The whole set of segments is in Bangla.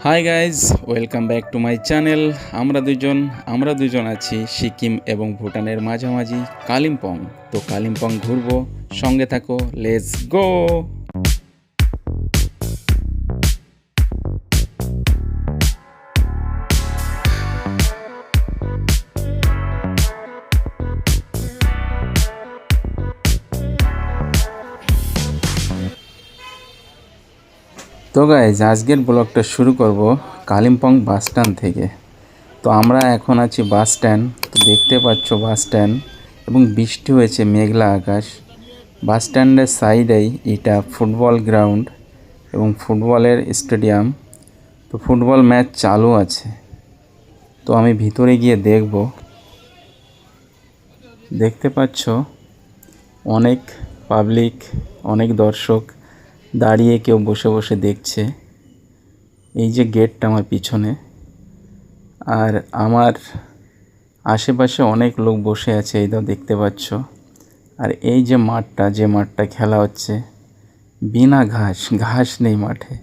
Hi guys, welcome back to my channel. আমরা দুজন আছি সিকিম এবং ভুটানের মাঝামাঝি কালিম্পং। তো কালিম্পং ঘুরবো, সঙ্গে থাকো, লেটস গো। তো গাইজ, আজকের ব্লগটা শুরু করব কালিম্পং বাস স্ট্যান্ড থেকে। তো আমরা এখন আছি বাস স্ট্যান্ড। তো দেখতে পাচ্ছ বাস স্ট্যান্ড, এবং বৃষ্টি হয়েছে, মেঘলা আকাশ। বাস স্ট্যান্ডের সাইডেই এটা ফুটবল গ্রাউন্ড এবং ফুটবলের স্টেডিয়াম। তো ফুটবল ম্যাচ চালু আছে। তো আমি ভিতরে গিয়ে দেখব। দেখতে পাচ্ছ অনেক পাবলিক, অনেক দর্শক দাঁড়িয়ে, কেউ বসে বসে দেখছে। এই যে গেটটা আমার পিছনে, আর আমার আশেপাশে অনেক লোক বসে আছে, এই দাও দেখতে পাচ্ছ। আর এই যে মাঠটা খেলা হচ্ছে, বিনা ঘাস নেই মাঠে।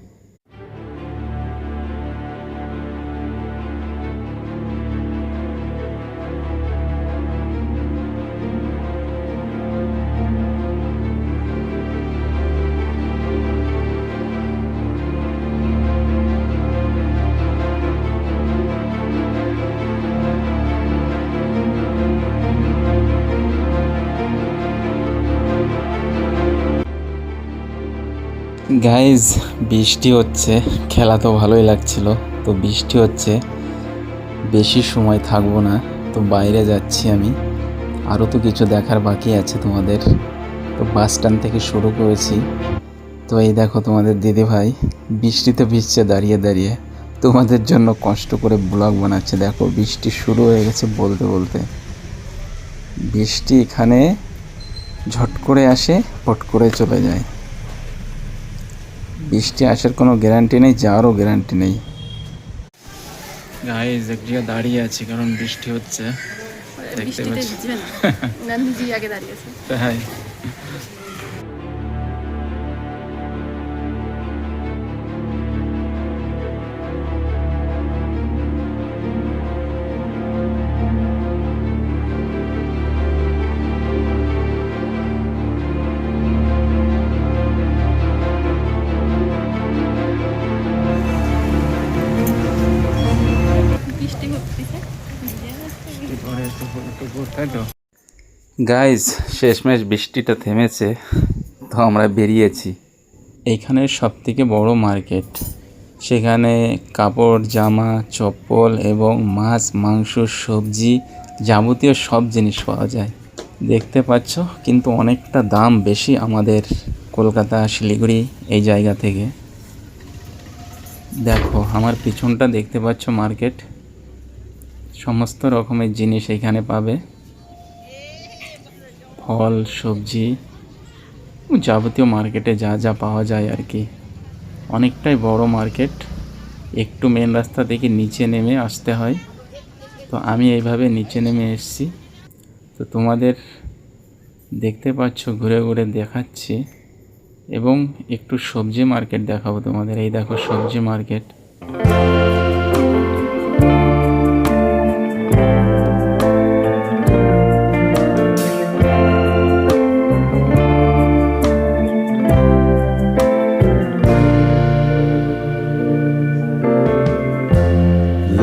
গাইজ, বৃষ্টি হচ্ছে, খেলা তো ভালোই লাগছিল। তো বৃষ্টি হচ্ছে, বেশি সময় থাকবো না, তো বাইরে যাচ্ছি আমি। আরও তো কিছু দেখার বাকি আছে তোমাদের। তো বাস স্ট্যান্ড থেকে শুরু করেছি। তো এই দেখো তোমাদের দিদিভাই বৃষ্টিতে ভিজছে দাঁড়িয়ে দাঁড়িয়ে, তোমাদের জন্য কষ্ট করে ব্লগ বানাচ্ছে। দেখো বৃষ্টি শুরু হয়ে গেছে বলতে বলতে। বৃষ্টি এখানে ঝট করে আসে, পট করে চলে যায়। বৃষ্টি আসার কোনো গ্যারান্টি নেই, যাওয়ারও গ্যারান্টি নেই। গাইজ, এক জায়গায় দাঁড়িয়ে আছি কারণ বৃষ্টি হচ্ছে, দেখতে পাচ্ছি। তাই গাইজ, শেষমেশ বৃষ্টিটা থেমেছে, তো আমরা বেরিয়েছি। এইখানে সবথেকে বড় মার্কেট। সেখানে কাপড়, জামা, চপ্পল এবং মাছ, মাংস, সবজি, যাবতীয় সব জিনিস পাওয়া যায়। দেখতে পাচ্ছ, কিন্তু অনেকটা দাম বেশি আমাদের কলকাতা, শিলিগুড়ি এই জায়গা থেকে। দেখো আমার পিছনটা দেখতে পাচ্ছ মার্কেট, সমস্ত রকমের জিনিস এখানে পাবে। ফল, সবজি, যাবতীয় মার্কেটে যা যা পাওয়া যায় আর কি। অনেকটাই বড় মার্কেট। একটু মেন রাস্তা থেকে নিচে নেমে আসতে হয়। তো আমি এইভাবে নিচে নেমে এসেছি। তো তোমাদের দেখতে পাচ্ছ, ঘুরে ঘুরে দেখাচ্ছি, এবং একটু সবজি মার্কেট দেখাবো তোমাদের। এই দেখো সবজি market.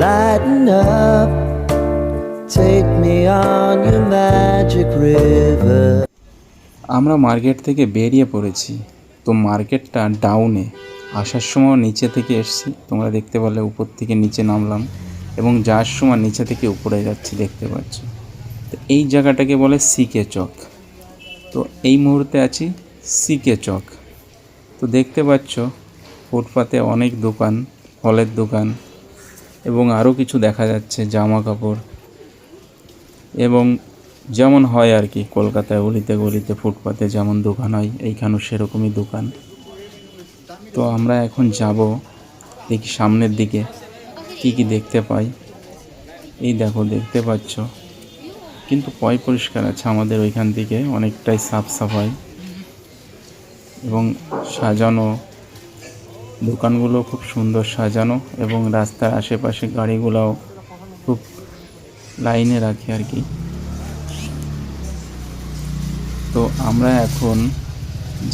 Lighten up, take me on your magic river. আমরা মার্কেট থেকে বেরিয়ে পড়েছি। তো মার্কেটটা ডাউনে, আসার সময় নিচে থেকে এসেছি, তোমরা দেখতে পেলে। উপর থেকে নিচে নামলাম, এবং যাওয়ার সময় নিচে থেকে উপরে যাচ্ছি, দেখতে পাচ্ছ। তো এই জায়গাটাকে বলে সিকে চক। তো এই মুহূর্তে আছি সিকে চক। তো দেখতে পাচ্ছ ফুটপাতে অনেক দোকান, ফলের দোকান, এবং আরও কিছু দেখা যাচ্ছে, জামা কাপড়, এবং যেমন হয় আর কি কলকাতায় গলিতে গলিতে ফুটপাতে যেমন দোকান হয়, এইখানেও সেরকমই দোকান। তো আমরা এখন যাব, দেখি সামনের দিকে কি কি দেখতে পাই। এই দেখো দেখতে পাচ্ছ, কিন্তু পরিষ্কার আছে আমাদের ওইখান থেকে, অনেকটাই সাফ সাফাই এবং সাজানো। দোকানগুলো খুব সুন্দর সাজানো এবং রাস্তার আশেপাশে গাড়িগুলোও খুব লাইনে রাখে আর কি। তো আমরা এখন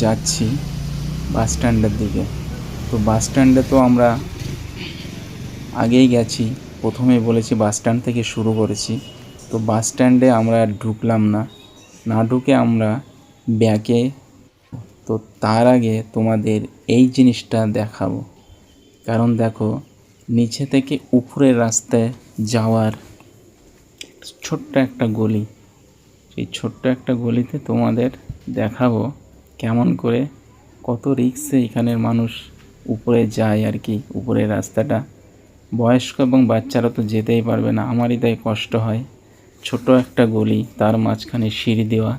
যাচ্ছি বাস স্ট্যান্ডের দিকে। তো বাস স্ট্যান্ডে তো আমরা আগেই গেছি, প্রথমেই বলেছি বাস স্ট্যান্ড থেকে শুরু করেছি। তো বাস স্ট্যান্ডে আমরা ঢুকলাম না ঢুকে আমরা ব্যাকে। তো তার আগে তোমাদের এই জিনিসটা দেখাবো, কারণ দেখো নিচে থেকে উপরের রাস্তায় যাওয়ার ছোট্ট একটা গলি, সেই ছোট্ট একটা গলিতে তোমাদের দেখাবো কেমন করে কত রিস্কে এখানের মানুষ উপরে যায় আর কি। উপরের রাস্তাটা বয়স্ক এবং বাচ্চারা তো যেতেই পারবে না, আমারই তাই কষ্ট হয়। ছোট একটা গলি, তার মাঝখানে সিঁড়ি দেওয়া।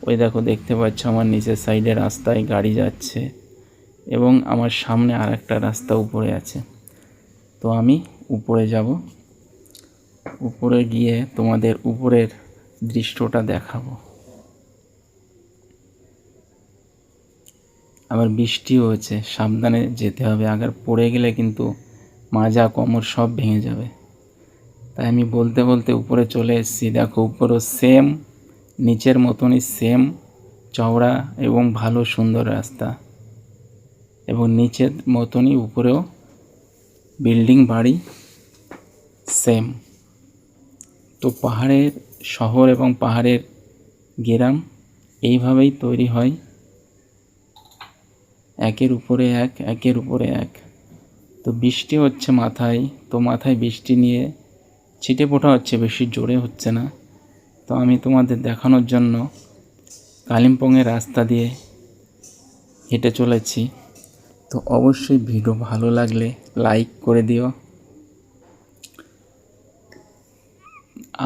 ওই দেখো দেখতে পাচ্ছ আমার নিচের সাইডে রাস্তায় গাড়ি যাচ্ছে এবং আমার সামনে আর একটা রাস্তা উপরে আছে। তো আমি উপরে যাব, উপরে গিয়ে তোমাদের উপরের দৃশ্যটা দেখাবো। আবার বৃষ্টিও হয়েছে, সাবধানে যেতে হবে, আগে পড়ে গেলে কিন্তু মাজা কোমর সব ভেঙে যাবে। তাই আমি বলতে বলতে উপরে চলে এসেছি। দেখো উপরেও সেম নিচের মতনই সেম চওড়া এবং ভালো সুন্দর রাস্তা, এবং নিচের মতনই উপরেও বিল্ডিং বাড়ি সেম। তো পাহাড়ের শহর এবং পাহাড়ের গ্রাম এইভাবেই তৈরি হয়, একের উপরে এক একের উপরে এক। তো বৃষ্টি হচ্ছে মাথায়, তো মাথায় বৃষ্টি নিয়ে ছিটে ফোঁটা হচ্ছে, বেশি জোরে হচ্ছে না। তো আমি তোমাদের দেখানোর জন্য কালিম্পংয়ের রাস্তা দিয়ে হেঁটে চলেছি। তো অবশ্যই ভিডিও ভালো লাগলে লাইক করে দিও।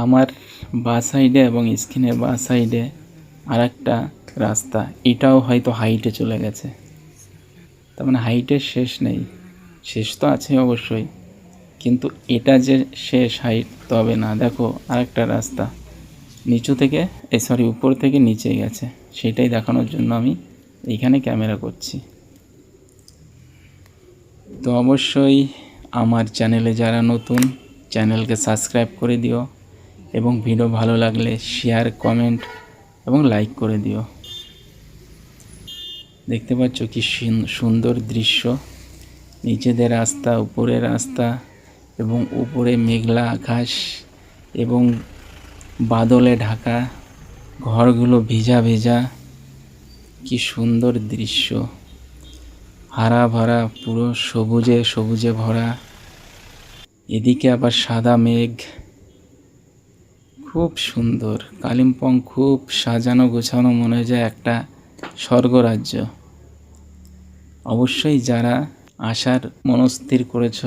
আমার বাঁ সাইডে এবং স্ক্রিনের বাঁ সাইডে আর একটা রাস্তা, এটাও হয়তো হাইটে চলে গেছে। তার মানে হাইটের শেষ নেই, শেষ তো আছে অবশ্যই, কিন্তু এটা যে শেষ হাইট তবে না। দেখো আরেকটা রাস্তা নিচু থেকে উপর থেকে নিচে গেছে, সেটাই দেখানোর জন্য আমি এইখানে ক্যামেরা করছি। তো অবশ্যই আমার চ্যানেলে যারা নতুন, চ্যানেলকে সাবস্ক্রাইব করে দিও এবং ভিডিও ভালো লাগলে শেয়ার, কমেন্ট এবং লাইক করে দিও। দেখতে পাচ্ছ কি সুন্দর দৃশ্য, নিচেদের রাস্তা, উপরের রাস্তা, এবং উপরে মেঘলা আকাশ এবং বাদলে ঢাকা, ঘরগুলো ভিজা ভিজা, কি সুন্দর দৃশ্য। হারা ভরা, পুরো সবুজে সবুজে ভরা, এদিকে আবার সাদা মেঘ, খুব সুন্দর। কালিম্পং খুব সাজানো গোছানো, মনে যায় একটা স্বর্গরাজ্য। অবশ্যই যারা আসার মনস্থির করেছ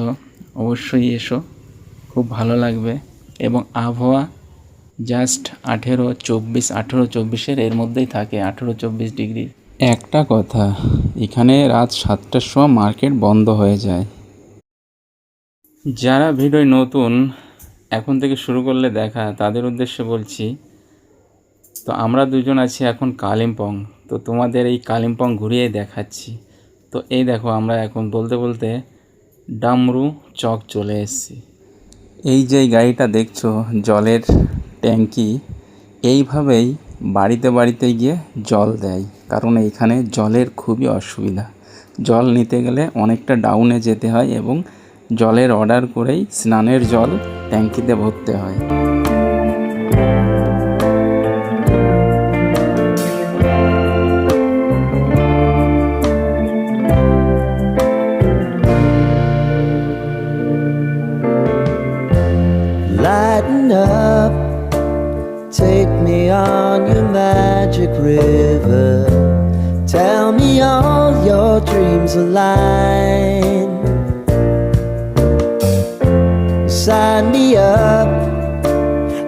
অবশ্যই এসো, খুব ভালো লাগবে। এবং আবহাওয়া জাস্ট 18-24 এর মধ্যেই থাকে, 18-24 ডিগ্রি। একটা কথা, এখানে রাত 7টার সময় মার্কেট বন্ধ হয়ে যায়। যারা ভিডিও নতুন এখন থেকে শুরু করলে দেখা, তাদের উদ্দেশ্যে বলছি। তো আমরা দুজন আছি এখন কালিম্পং, তো তোমাদের এই কালিম্পং ঘুরিয়ে দেখাচ্ছি। তো এই দেখো আমরা এখন বলতে বলতে ডামরু চক চলে এসেছি। এই যে গাড়িটা দেখছো জলের ট্যাঙ্কি, এইভাবেই বাড়িতে বাড়িতে গিয়ে জল দেয়, কারণ এইখানে জলের খুবই অসুবিধা। জল নিতে গেলে অনেকটা ডাউনে যেতে হয় এবং জলের অর্ডার করেই স্নানের জল ট্যাঙ্কিতে ভরতে হয়। Lighten up, take me on your magic river. Tell me all your dreams align. Sign me up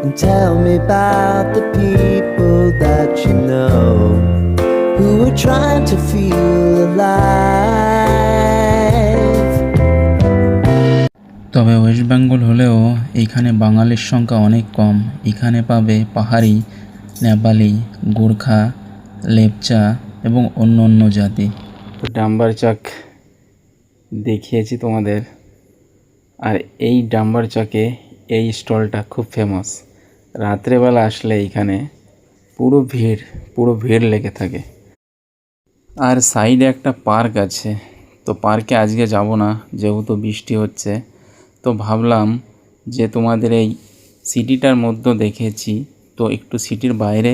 and tell me about the people that you know who are trying to feel alive. তবে ওয়েস্ট বেঙ্গল হলেও এইখানে বাঙালির সংখ্যা অনেক কম। এখানে পাবে পাহাড়ি, নেপালি, গোর্খা, লেপচা এবং অন্য অন্য জাতি। তো ডাম্বার চাক দেখিয়েছি তোমাদের। আর এই ডাম্বার চকে এই স্টলটা খুব ফেমাস। রাত্রেবেলা আসলে এইখানে পুরো ভিড় লেগে থাকে। আর সাইডে একটা পার্ক আছে, তো পার্কে আজকে যাব না যেহেতু বৃষ্টি হচ্ছে। তো ভাবলাম যে তোমাদের এই সিটিটার মধ্যে দেখেছি, তো একটু সিটির বাইরে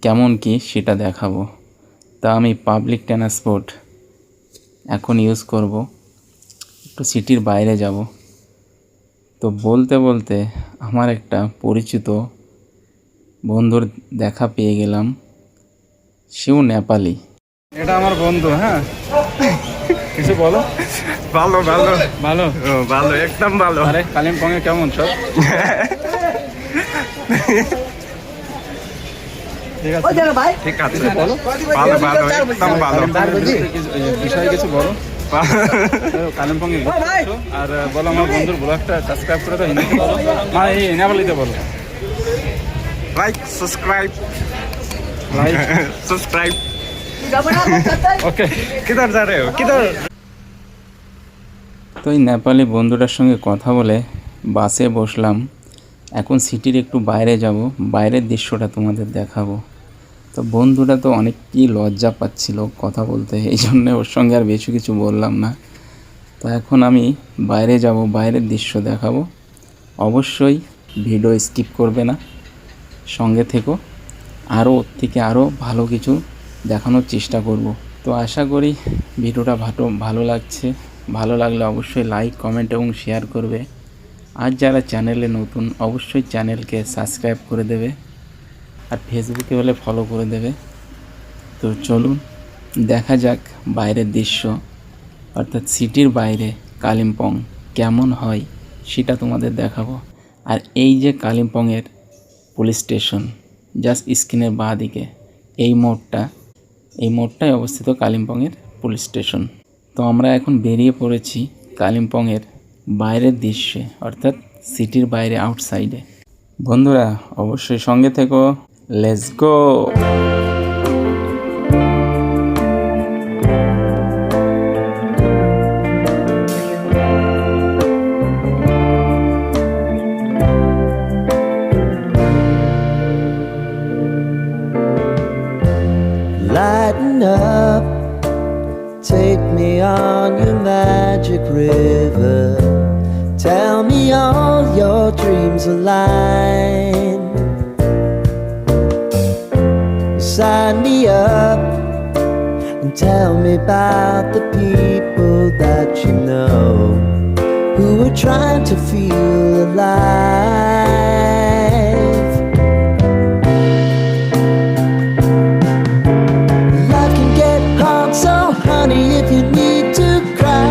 কেমন কি সেটা দেখাবো। তা আমি পাবলিক ট্রান্সপোর্ট এখন ইউজ করব, একটু সিটির বাইরে যাব। তো বলতে বলতে আমার একটা পরিচিত বন্ধুর দেখা পেয়ে গেলাম, সেও নেপালি। এটা আমার বন্ধু। হ্যাঁ, কিছু বলো। ভালো ভালো ভালো? ভালো, একদম ভালো। আরে কালিম্পংয়ে কেমন সব? ঠিক আছে, ঠিক আছে, বলো। ভালো ভালো, একদম ভালো। বিষয়ে কিছু বলো কালিম্পংয়ে। আর বলো আমার বন্ধুর ব্লগটা সাবস্ক্রাইব করে দাও, হিন্দিতে বলো, মানে এই নেপালিতে বলো। Like subscribe like subscribe. Okay. কিধর যা রে হো, কিধর? তো এই নেপালি বন্ধুটার সঙ্গে কথা বলে বাসে বসলাম। এখন সিটির একটু বাইরে যাব, বাইরের দৃশ্যটা তোমাদের দেখাবো। তো বন্ধুটা তো অনেকই লজ্জা পাচ্ছিল কথা বলতে, এই জন্যে ওর সঙ্গে আর বেশি কিছু বললাম না। তো এখন আমি বাইরে যাব, বাইরের দৃশ্য দেখাবো। অবশ্যই ভিডিও স্কিপ করবে না, সঙ্গে থেকো। আরও ওর থেকে আরও ভালো কিছু দেখানোর চেষ্টা করব। তো আশা করি ভিডিওটা ভালো লাগছে। ভালো লাগলে অবশ্যই লাইক, কমেন্ট এবং শেয়ার করবে। আর যারা চ্যানেলে নতুন অবশ্যই চ্যানেলকে সাবস্ক্রাইব করে দেবে, আর ফেসবুকে হলে ফলো করে দেবে। তো চলুন দেখা যাক বাইরের দৃশ্য, অর্থাৎ সিটির বাইরে কালিম্পং কেমন হয় সেটা তোমাদের দেখাবো। আর এই যে কালিম্পংয়ের পুলিশ স্টেশন, জাস্ট স্ক্রিনের বাঁ দিকে এই মোড়টায় অবস্থিত কালিম্পংয়ের পুলিশ স্টেশন। তো আমরা এখন বেরিয়ে পড়েছি কালিম্পংয়ের বাইরের দৃশ্যে, অর্থাৎ সিটির বাইরে, আউটসাইডে। বন্ধুরা অবশ্যই সঙ্গে থেকো, let's go. Lighten up, take me on your magic river. Tell me all your dreams align. Sign me up and tell me about the people that you know who are trying to feel alive. Life can get hard, so honey, if you need to cry,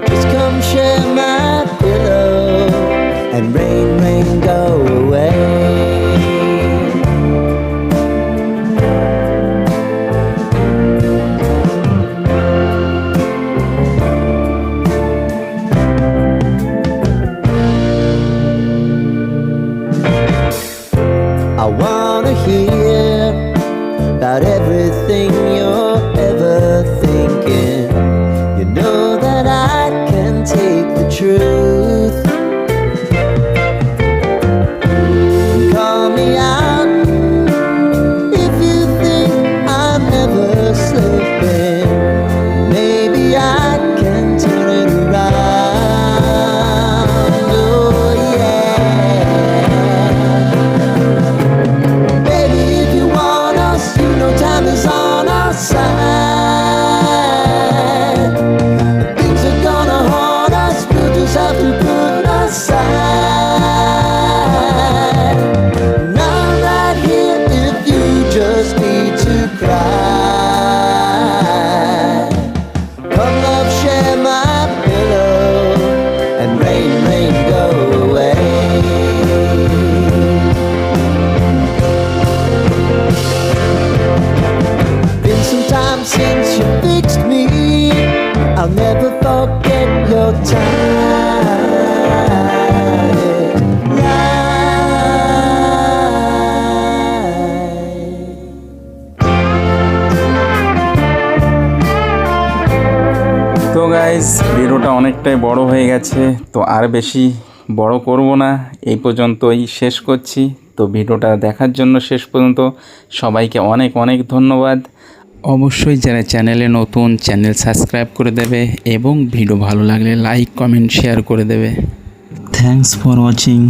just come share my pillow and rain, rain, go away. I wanna hear about everything you're ever thinking. You know that I can take the truth. Call me out if you think I'm never slipping. Maybe I can turn it around. Oh yeah. Baby, if you want us, you know time is on our side. Things are gonna haunt us, we'll just have to put aside. And I'm right here if you just need to cry. Come love, share my pillow and rain, rain, go away. Been some time since you fixed me. I'll never forget your time. Light. তো গাইজ ভিডিওটা অনেকটাই বড় হয়ে গেছে, তো আর বেশি বড় করব না, এই পর্যন্তই শেষ করছি। তো ভিডিওটা দেখার জন্য শেষ পর্যন্ত সবাইকে অনেক অনেক ধন্যবাদ। অবশ্যই যারা চ্যানেলে নতুন, চ্যানেল সাবস্ক্রাইব করে দেবে এবং ভিডিও ভালো লাগলে লাইক কমেন্ট শেয়ার করে দেবে। Thanks for watching.